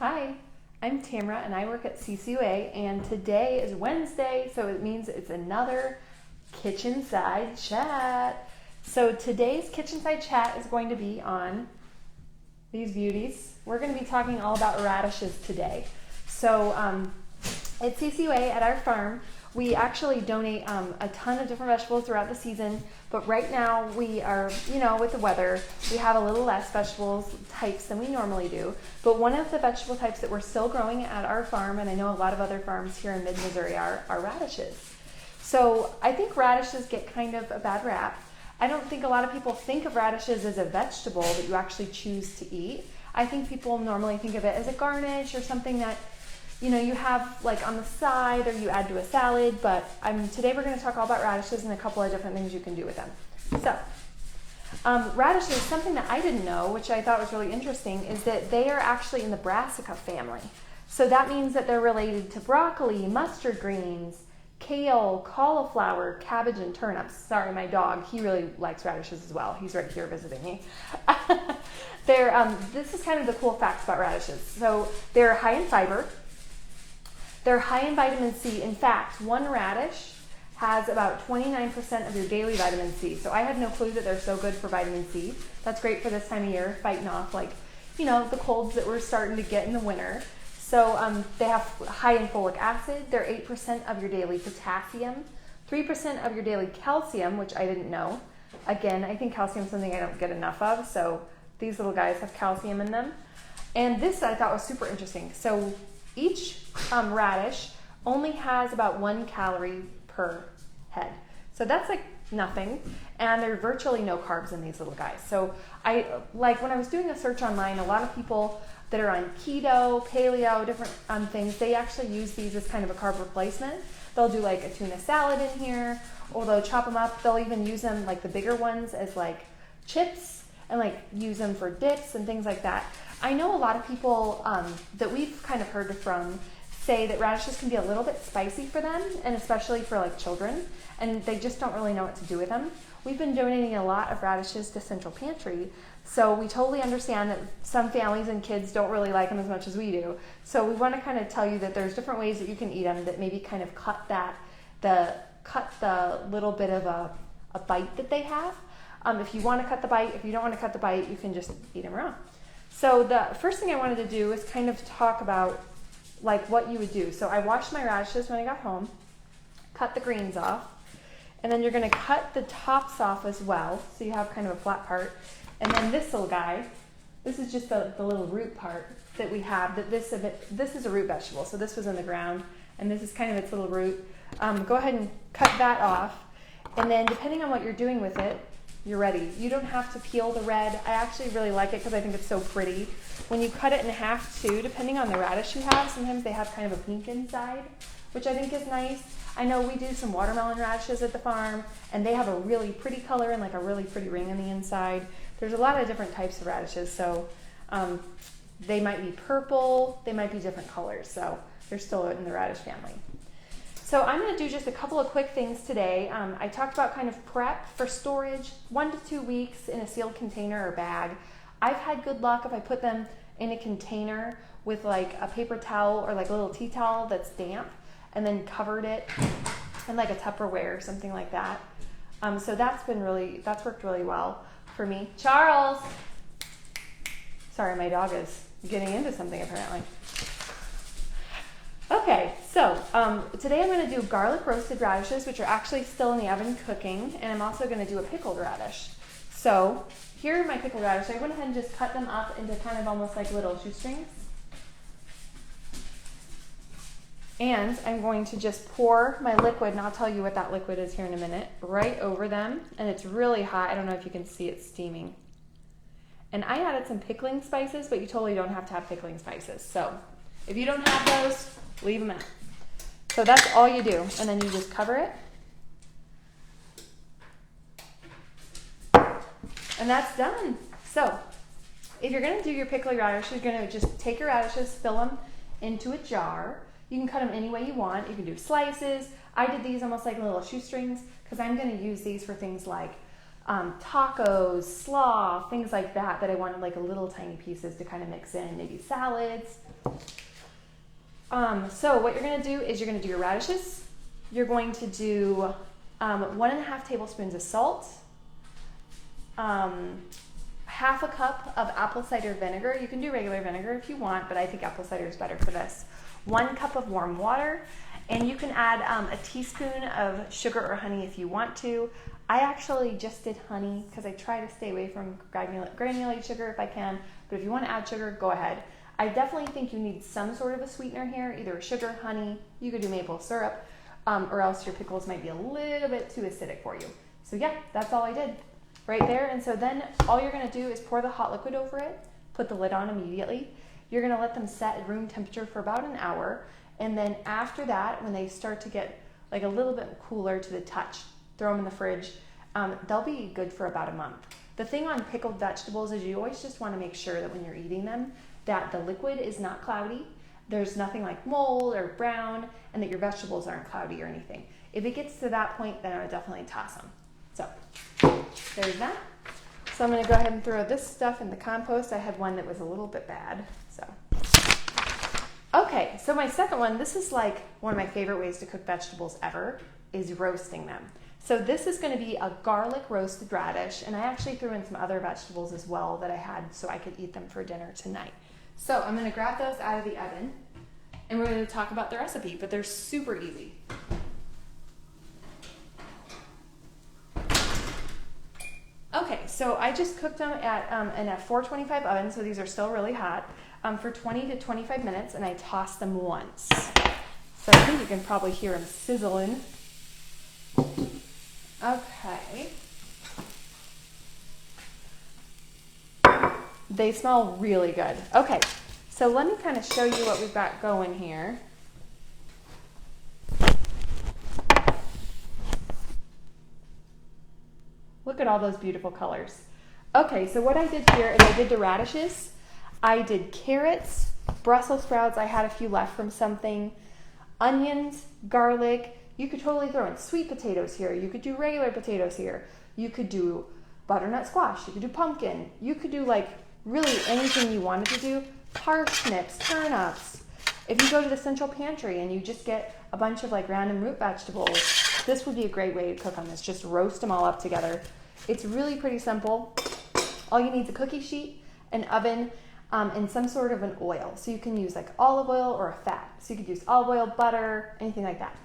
Hi, I'm Tamara and I work at CCUA, and today is Wednesday, so it means it's another kitchen side chat. So today's kitchen side chat is going to be on these beauties. We're going to be talking all about radishes today. So at CCUA at our farm, we actually donate a ton of different vegetables throughout the season, but right now we are, with the weather, we have a little less vegetables types than we normally do. But one of the vegetable types that we're still growing at our farm, and I know a lot of other farms here in mid-Missouri are radishes. So I think radishes get kind of a bad rap. I don't think a lot of people think of radishes as a vegetable that you actually choose to eat. I think people normally think of it as a garnish or something that you have like on the side or you add to a salad, but today we're going to talk all about radishes and a couple of different things you can do with them. So, radishes, something that I didn't know, which I thought was really interesting, is that they are actually in the brassica family. So that means that they're related to broccoli, mustard greens, kale, cauliflower, cabbage, and turnips. Sorry, my dog, he really likes radishes as well. He's right here visiting me. This is kind of the cool facts about radishes. So they're high in fiber. They're high in vitamin C. In fact, one radish has about 29% of your daily vitamin C. So I had no clue that they're so good for vitamin C. That's great for this time of year, fighting off the colds that we're starting to get in the winter. So they have high in folic acid. They're 8% of your daily potassium, 3% of your daily calcium, which I didn't know. Again, I think calcium is something I don't get enough of, so these little guys have calcium in them. And this I thought was super interesting. So each radish only has about 1 calorie per head. So that's like nothing. And there are virtually no carbs in these little guys. So when I was doing a search online, a lot of people that are on keto, paleo, different things, they actually use these as kind of a carb replacement. They'll do like a tuna salad in here, or they'll chop them up. They'll even use them, like the bigger ones, as like chips and like use them for dips and things like that. I know a lot of people that we've kind of heard from say that radishes can be a little bit spicy for them, and especially for like children, and they just don't really know what to do with them. We've been donating a lot of radishes to Central Pantry, so we totally understand that some families and kids don't really like them as much as we do. So we want to kind of tell you that there's different ways that you can eat them that maybe kind of cut the little bit of a bite that they have. If you want to cut the bite, if you don't want to cut the bite, you can just eat them raw. So the first thing I wanted to do is kind of talk about like what you would do. So I washed my radishes when I got home, cut the greens off, and then you're going to cut the tops off as well, so you have kind of a flat part. And then this little guy, this is just the little root part that we have. This is a root vegetable, so this was in the ground, and this is kind of its little root. Go ahead and cut that off, and then depending on what you're doing with it, you're ready. You don't have to peel the red. I actually really like it because I think it's so pretty. When you cut it in half too, depending on the radish you have, sometimes they have kind of a pink inside, which I think is nice. I know we do some watermelon radishes at the farm, and they have a really pretty color and like a really pretty ring on the inside. There's a lot of different types of radishes, so they might be purple, they might be different colors, so they're still in the radish family. So I'm going to do just a couple of quick things today. I talked about kind of prep for storage, 1 to 2 weeks in a sealed container or bag. I've had good luck if I put them in a container with like a paper towel or like a little tea towel that's damp, and then covered it in like a Tupperware or something like that. So that's worked really well for me. Charles! Sorry, my dog is getting into something apparently. Okay, so today I'm going to do garlic roasted radishes, which are actually still in the oven cooking, and I'm also going to do a pickled radish. So here are my pickled radish. I went ahead and just cut them up into kind of almost like little shoestrings. And I'm going to just pour my liquid, and I'll tell you what that liquid is here in a minute, right over them. And it's really hot. I don't know if you can see it steaming. And I added some pickling spices, but you totally don't have to have pickling spices. So if you don't have those, leave them out. So that's all you do. And then you just cover it. And that's done. So if you're going to do your pickling radish, you're going to just take your radishes, fill them into a jar. You can cut them any way you want. You can do slices. I did these almost like little shoestrings because I'm going to use these for things like tacos, slaw, things like that I wanted like little tiny pieces to kind of mix in, maybe salads. So what you're going to do is you're going to do your radishes. You're going to do 1.5 tablespoons of salt, half a cup of apple cider vinegar. You can do regular vinegar if you want, but I think apple cider is better for this. 1 cup of warm water, and you can add a teaspoon of sugar or honey if you want to. I actually just did honey because I try to stay away from granulated sugar if I can, but if you want to add sugar, go ahead. I definitely think you need some sort of a sweetener here, either sugar, honey, you could do maple syrup, or else your pickles might be a little bit too acidic for you. So yeah, that's all I did right there. And so then all you're going to do is pour the hot liquid over it, put the lid on immediately. You're going to let them set at room temperature for about an hour. And then after that, when they start to get like a little bit cooler to the touch, throw them in the fridge. They'll be good for about a month. The thing on pickled vegetables is you always just want to make sure that when you're eating them, that the liquid is not cloudy, there's nothing like mold or brown, and that your vegetables aren't cloudy or anything. If it gets to that point, then I would definitely toss them. So there's that. So I'm going to go ahead and throw this stuff in the compost. I had one that was a little bit bad. So okay, so my second one, this is like one of my favorite ways to cook vegetables ever, is roasting them. So this is going to be a garlic roasted radish, and I actually threw in some other vegetables as well that I had so I could eat them for dinner tonight. So I'm going to grab those out of the oven, and we're going to talk about the recipe, but they're super easy. Okay, so I just cooked them in a 425 oven, so these are still really hot, for 20 to 25 minutes, and I tossed them once. So I think you can probably hear them sizzling. Okay. They smell really good. Okay, so let me kind of show you what we've got going here. Look at all those beautiful colors. Okay, so what I did here is I did the radishes, I did carrots, Brussels sprouts, I had a few left from something, onions, garlic. You could totally throw in sweet potatoes here. You could do regular potatoes here. You could do butternut squash. You could do pumpkin. You could do like really anything you wanted to do. Parsnips, turnips. If you go to the central pantry and you just get a bunch of like random root vegetables, this would be a great way to cook on this. Just roast them all up together. It's really pretty simple. All you need is a cookie sheet, an oven, and some sort of an oil. So you can use like olive oil or a fat. So you could use olive oil, butter, anything like that.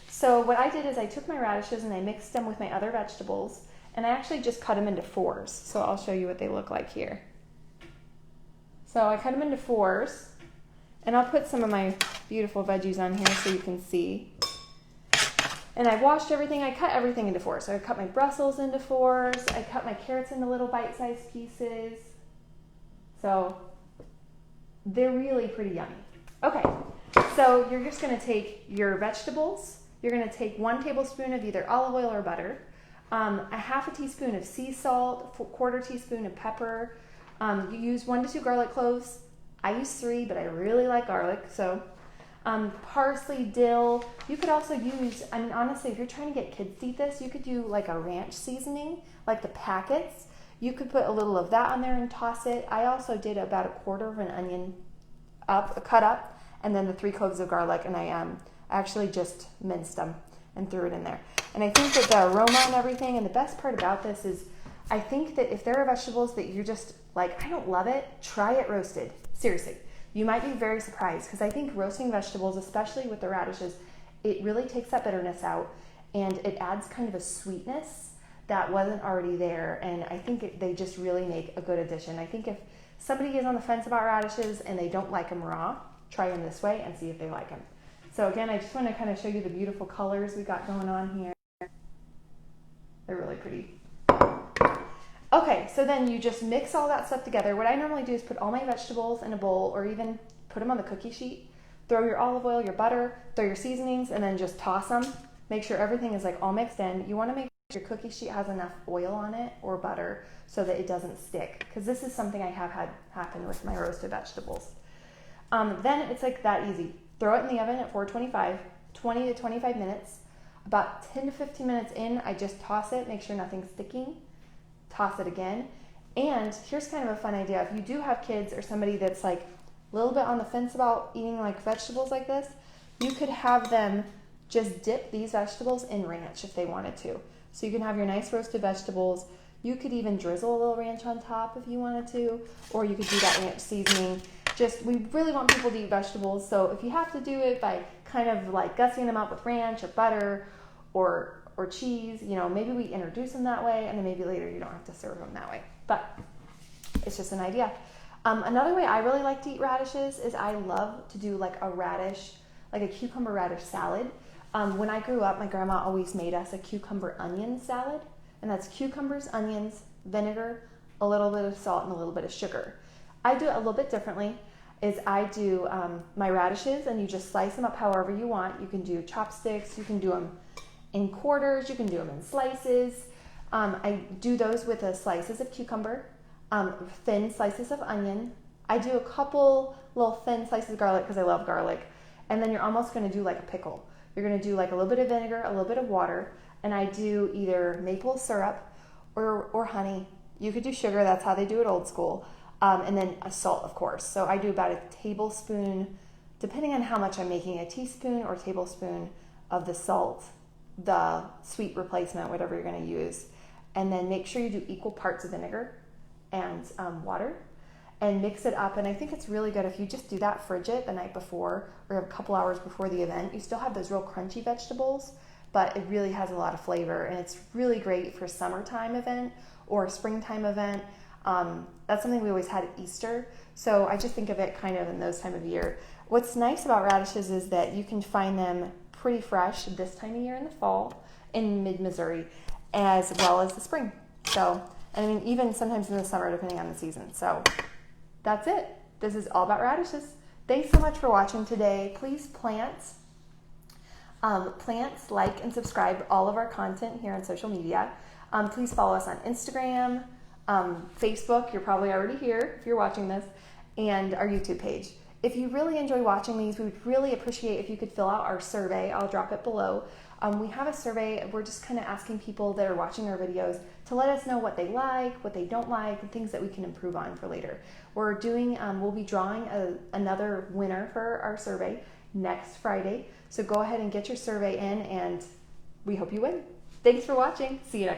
So what I did is I took my radishes and I mixed them with my other vegetables, and I actually just cut them into fours. So I'll show you what they look like here. So I cut them into fours, and I'll put some of my beautiful veggies on here so you can see. And I washed everything. I cut everything into fours. So I cut my Brussels into fours. I cut my carrots into little bite-sized pieces. So they're really pretty yummy. Okay, so you're just going to take your vegetables. You're going to take 1 tablespoon of either olive oil or butter, a half a teaspoon of sea salt, 1/4 teaspoon of pepper. You use 1 to 2 garlic cloves. I use 3, but I really like garlic. So parsley, dill. You could also use, I mean, honestly, if you're trying to get kids to eat this, you could do like a ranch seasoning, like the packets. You could put a little of that on there and toss it. I also did about 1/4 of an onion cut up, and then the 3 cloves of garlic, and I actually just minced them and threw it in there. And I think that the aroma and everything, and the best part about this is I think that if there are vegetables that you're just like, I don't love it, try it roasted. Seriously. You might be very surprised, because I think roasting vegetables, especially with the radishes, it really takes that bitterness out, and it adds kind of a sweetness that wasn't already there, and I think they just really make a good addition. I think if somebody is on the fence about radishes and they don't like them raw, try them this way and see if they like them. So again, I just want to kind of show you the beautiful colors we got going on here. They're really pretty. Okay, so then you just mix all that stuff together. What I normally do is put all my vegetables in a bowl, or even put them on the cookie sheet. Throw your olive oil, your butter, throw your seasonings, and then just toss them. Make sure everything is like all mixed in. You want to make sure your cookie sheet has enough oil on it or butter so that it doesn't stick, because this is something I have had happen with my roasted vegetables. Then it's like that easy. Throw it in the oven at 425, 20 to 25 minutes. About 10 to 15 minutes in, I just toss it, make sure nothing's sticking. toss it again. And here's kind of a fun idea. If you do have kids or somebody that's like a little bit on the fence about eating like vegetables like this, you could have them just dip these vegetables in ranch if they wanted to. So you can have your nice roasted vegetables. You could even drizzle a little ranch on top if you wanted to, or you could do that ranch seasoning. We really want people to eat vegetables, so if you have to do it by kind of like gussing them up with ranch or butter or cheese, maybe we introduce them that way, and then maybe later you don't have to serve them that way. But it's just an idea. Another way I really like to eat radishes is I love to do like a cucumber radish salad. When I grew up, my grandma always made us a cucumber onion salad, and that's cucumbers, onions, vinegar, a little bit of salt, and a little bit of sugar. I do it a little bit differently. I do my radishes, and you just slice them up however you want. You can do chopsticks, you can do them in quarters, you can do them in slices. I do those with the slices of cucumber, thin slices of onion. I do a couple little thin slices of garlic because I love garlic. And then you're almost going to do like a pickle. You're going to do like a little bit of vinegar, a little bit of water, and I do either maple syrup or honey. You could do sugar, that's how they do it old school. And then a salt, of course. So I do about a tablespoon, depending on how much I'm making, a teaspoon or tablespoon of the salt, the sweet replacement, whatever you're going to use. And then make sure you do equal parts of vinegar and water, and mix it up. And I think it's really good if you just do that, fridge it the night before or a couple hours before the event. You still have those real crunchy vegetables, but it really has a lot of flavor, and it's really great for a summertime event or a springtime event. That's something we always had at Easter, so I just think of it kind of in those time of year. What's nice about radishes is that you can find them pretty fresh this time of year in the fall in mid-Missouri, as well as the spring. So, I mean, even sometimes in the summer, depending on the season. So that's it. This is all about radishes. Thanks so much for watching today. Please plant, like, and subscribe all of our content here on social media. Please follow us on Instagram, Facebook, you're probably already here if you're watching this, and our YouTube page. If you really enjoy watching these, we would really appreciate if you could fill out our survey. I'll drop it below. We have a survey. We're just kind of asking people that are watching our videos to let us know what they like, what they don't like, and things that we can improve on for later. We'll be drawing another winner for our survey next Friday. So go ahead and get your survey in, and we hope you win. Thanks for watching. See you next time.